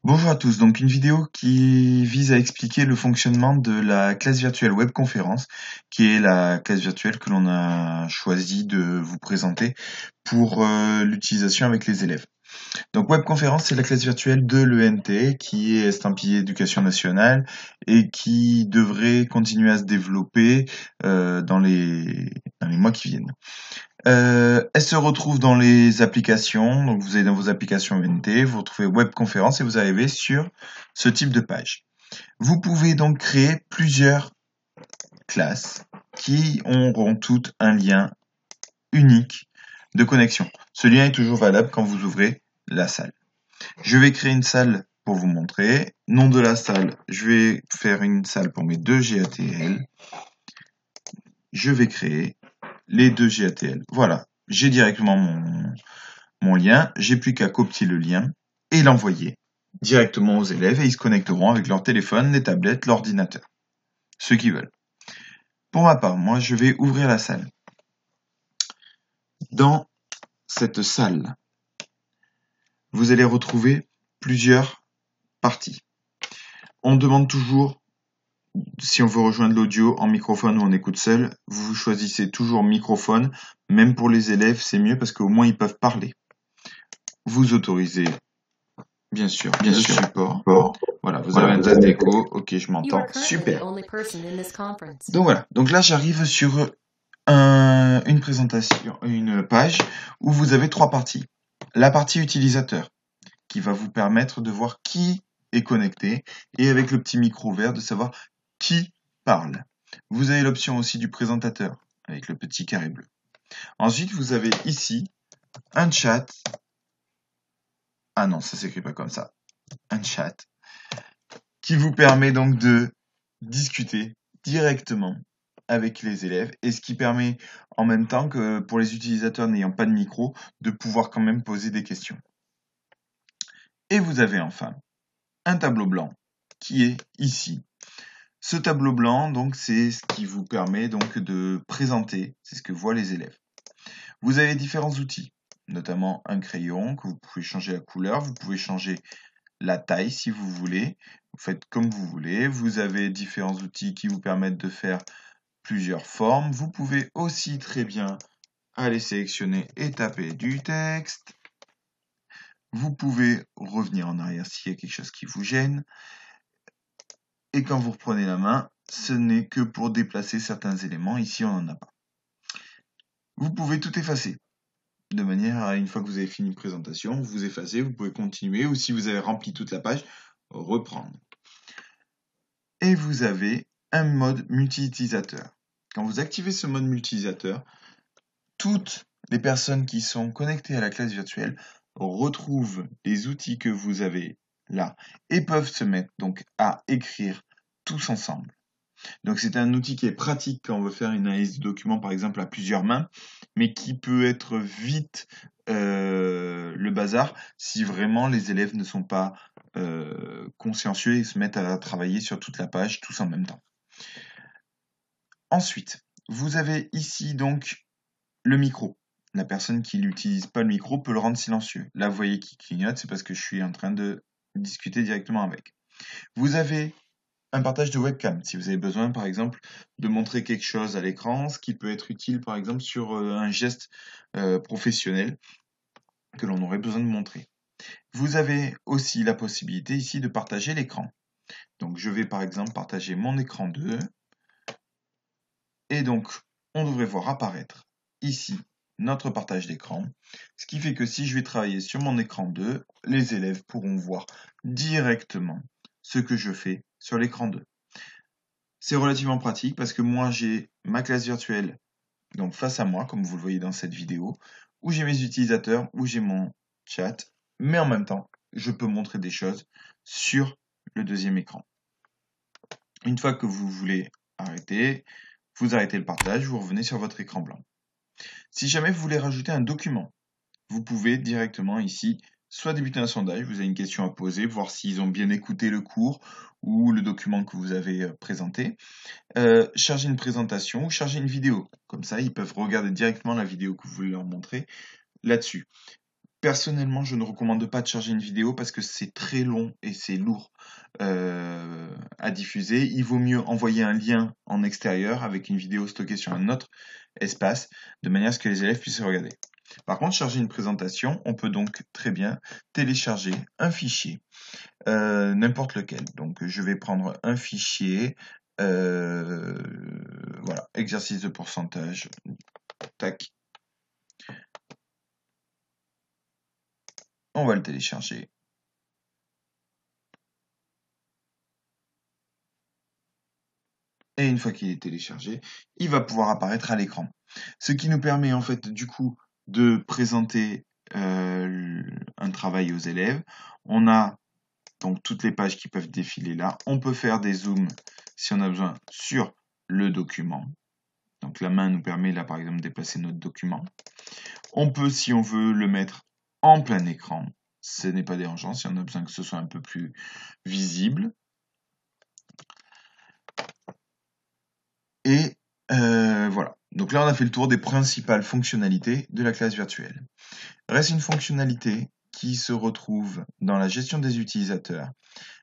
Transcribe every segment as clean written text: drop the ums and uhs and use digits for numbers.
Bonjour à tous, donc une vidéo qui vise à expliquer le fonctionnement de la classe virtuelle webconférence, qui est la classe virtuelle que l'on a choisi de vous présenter pour l'utilisation avec les élèves. Donc webconférence, c'est la classe virtuelle de l'ENT qui est estampillée Éducation nationale et qui devrait continuer à se développer dans les mois qui viennent. Elle se retrouve dans les applications, donc vous allez dans vos applications ENT, vous retrouvez webconférence et vous arrivez sur ce type de page. Vous pouvez donc créer plusieurs classes qui auront toutes un lien unique de connexion. Ce lien est toujours valable quand vous ouvrez la salle. Je vais créer une salle pour vous montrer. Nom de la salle, je vais faire une salle pour mes deux GATL. Je vais créer les deux GATL. Voilà, j'ai directement mon lien, j'ai plus qu'à copier le lien et l'envoyer directement aux élèves et ils se connecteront avec leur téléphone, les tablettes, l'ordinateur, ceux qui veulent. Pour ma part, moi je vais ouvrir la salle. Dans cette salle, vous allez retrouver plusieurs parties. On demande toujours si on veut rejoindre l'audio en microphone ou en écoute seule. Vous choisissez toujours microphone, même pour les élèves c'est mieux parce qu'au moins ils peuvent parler. Vous autorisez bien sûr le support. Voilà, vous avez un test d'écho. Ok, je m'entends. Super. Donc voilà. Donc là, j'arrive sur une présentation, une page où vous avez trois parties. La partie utilisateur qui va vous permettre de voir qui est connecté et avec le petit micro vert de savoir qui parle. Vous avez l'option aussi du présentateur avec le petit carré bleu. Ensuite, vous avez ici un chat. Ah non, ça s'écrit pas comme ça. Un chat qui vous permet donc de discuter directement avec les élèves et ce qui permet en même temps que pour les utilisateurs n'ayant pas de micro de pouvoir quand même poser des questions. Et vous avez enfin un tableau blanc qui est ici. Ce tableau blanc, donc, c'est ce qui vous permet donc de présenter, c'est ce que voient les élèves. Vous avez différents outils, notamment un crayon que vous pouvez changer la couleur, vous pouvez changer la taille si vous voulez, vous faites comme vous voulez. Vous avez différents outils qui vous permettent de faire plusieurs formes. Vous pouvez aussi très bien aller sélectionner et taper du texte. Vous pouvez revenir en arrière s'il y a quelque chose qui vous gêne. Et quand vous reprenez la main, ce n'est que pour déplacer certains éléments. Ici, on n'en a pas. Vous pouvez tout effacer. De manière à, une fois que vous avez fini une présentation, vous effacez, vous pouvez continuer. Ou si vous avez rempli toute la page, reprendre. Et vous avez un mode multi-utilisateur. Quand vous activez ce mode multi-utilisateur, toutes les personnes qui sont connectées à la classe virtuelle retrouvent les outils que vous avez là et peuvent se mettre donc à écrire tous ensemble. Donc c'est un outil qui est pratique quand on veut faire une analyse de documents par exemple à plusieurs mains, mais qui peut être vite le bazar si vraiment les élèves ne sont pas consciencieux et se mettent à travailler sur toute la page tous en même temps. Ensuite, vous avez ici donc le micro. La personne qui n'utilise pas le micro peut le rendre silencieux. Là, vous voyez qui clignote, c'est parce que je suis en train de discuter directement avec. Vous avez un partage de webcam. Si vous avez besoin, par exemple, de montrer quelque chose à l'écran, ce qui peut être utile, par exemple, sur un geste professionnel que l'on aurait besoin de montrer. Vous avez aussi la possibilité ici de partager l'écran. Donc, je vais, par exemple, partager mon écran 2. Et donc, on devrait voir apparaître ici notre partage d'écran, ce qui fait que si je vais travailler sur mon écran 2, les élèves pourront voir directement ce que je fais sur l'écran 2. C'est relativement pratique parce que moi j'ai ma classe virtuelle donc face à moi, comme vous le voyez dans cette vidéo, où j'ai mes utilisateurs, où j'ai mon chat, mais en même temps, je peux montrer des choses sur le deuxième écran. Une fois que vous voulez arrêter, vous arrêtez le partage, vous revenez sur votre écran blanc. Si jamais vous voulez rajouter un document, vous pouvez directement ici soit débuter un sondage, vous avez une question à poser, voir s'ils ont bien écouté le cours ou le document que vous avez présenté, charger une présentation ou charger une vidéo. Comme ça, ils peuvent regarder directement la vidéo que vous voulez leur montrer là-dessus. Personnellement, je ne recommande pas de charger une vidéo parce que c'est très long et c'est lourd à diffuser. Il vaut mieux envoyer un lien en extérieur avec une vidéo stockée sur un autre espace, de manière à ce que les élèves puissent regarder. Par contre, charger une présentation, on peut donc très bien télécharger un fichier, n'importe lequel. Donc, je vais prendre un fichier, voilà, exercice de pourcentage, tac. On va le télécharger. Et une fois qu'il est téléchargé, il va pouvoir apparaître à l'écran. Ce qui nous permet en fait du coup de présenter un travail aux élèves. On a donc toutes les pages qui peuvent défiler là. On peut faire des zooms si on a besoin sur le document. Donc la main nous permet là par exemple de déplacer notre document. On peut, si on veut, le mettre en plein écran. Ce n'est pas dérangeant si on a besoin que ce soit un peu plus visible. Et voilà. Donc là, on a fait le tour des principales fonctionnalités de la classe virtuelle. Reste une fonctionnalité qui se retrouve dans la gestion des utilisateurs,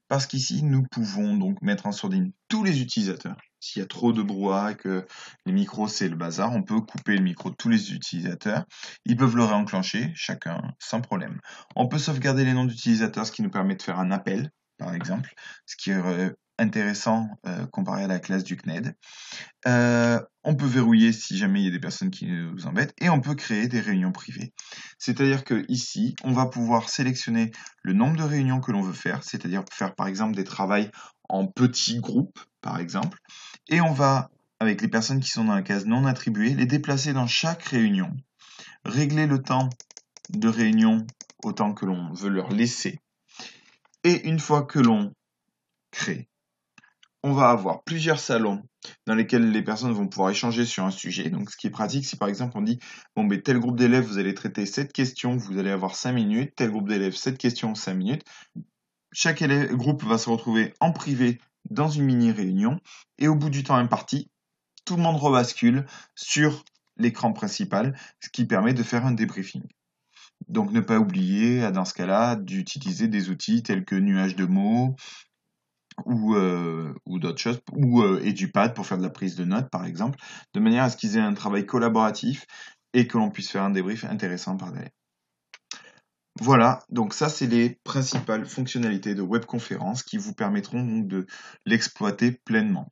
parce qu'ici, nous pouvons donc mettre en sourdine tous les utilisateurs. S'il y a trop de brouhaha et que les micros, c'est le bazar, on peut couper le micro de tous les utilisateurs. Ils peuvent le réenclencher, chacun sans problème. On peut sauvegarder les noms d'utilisateurs, ce qui nous permet de faire un appel, par exemple, ce qui est intéressant comparé à la classe du CNED. On peut verrouiller si jamais il y a des personnes qui nous embêtent et on peut créer des réunions privées. C'est-à-dire que ici, on va pouvoir sélectionner le nombre de réunions que l'on veut faire, c'est-à-dire faire par exemple des travails en petits groupes, par exemple, et on va, avec les personnes qui sont dans la case non attribuée, les déplacer dans chaque réunion, régler le temps de réunion autant que l'on veut leur laisser, et une fois que l'on crée, on va avoir plusieurs salons dans lesquels les personnes vont pouvoir échanger sur un sujet. Donc, ce qui est pratique, si par exemple on dit, bon, ben, tel groupe d'élèves, vous allez traiter cette question, vous allez avoir 5 minutes, tel groupe d'élèves, cette question, 5 minutes. Chaque groupe va se retrouver en privé dans une mini-réunion et au bout du temps imparti, tout le monde rebascule sur l'écran principal, ce qui permet de faire un débriefing. Donc, ne pas oublier, dans ce cas-là, d'utiliser des outils tels que nuage de mots, ou d'autres choses, ou EduPad pour faire de la prise de notes, par exemple, de manière à ce qu'ils aient un travail collaboratif et que l'on puisse faire un débrief intéressant par derrière. Voilà, donc ça, c'est les principales fonctionnalités de webconférence qui vous permettront donc de l'exploiter pleinement.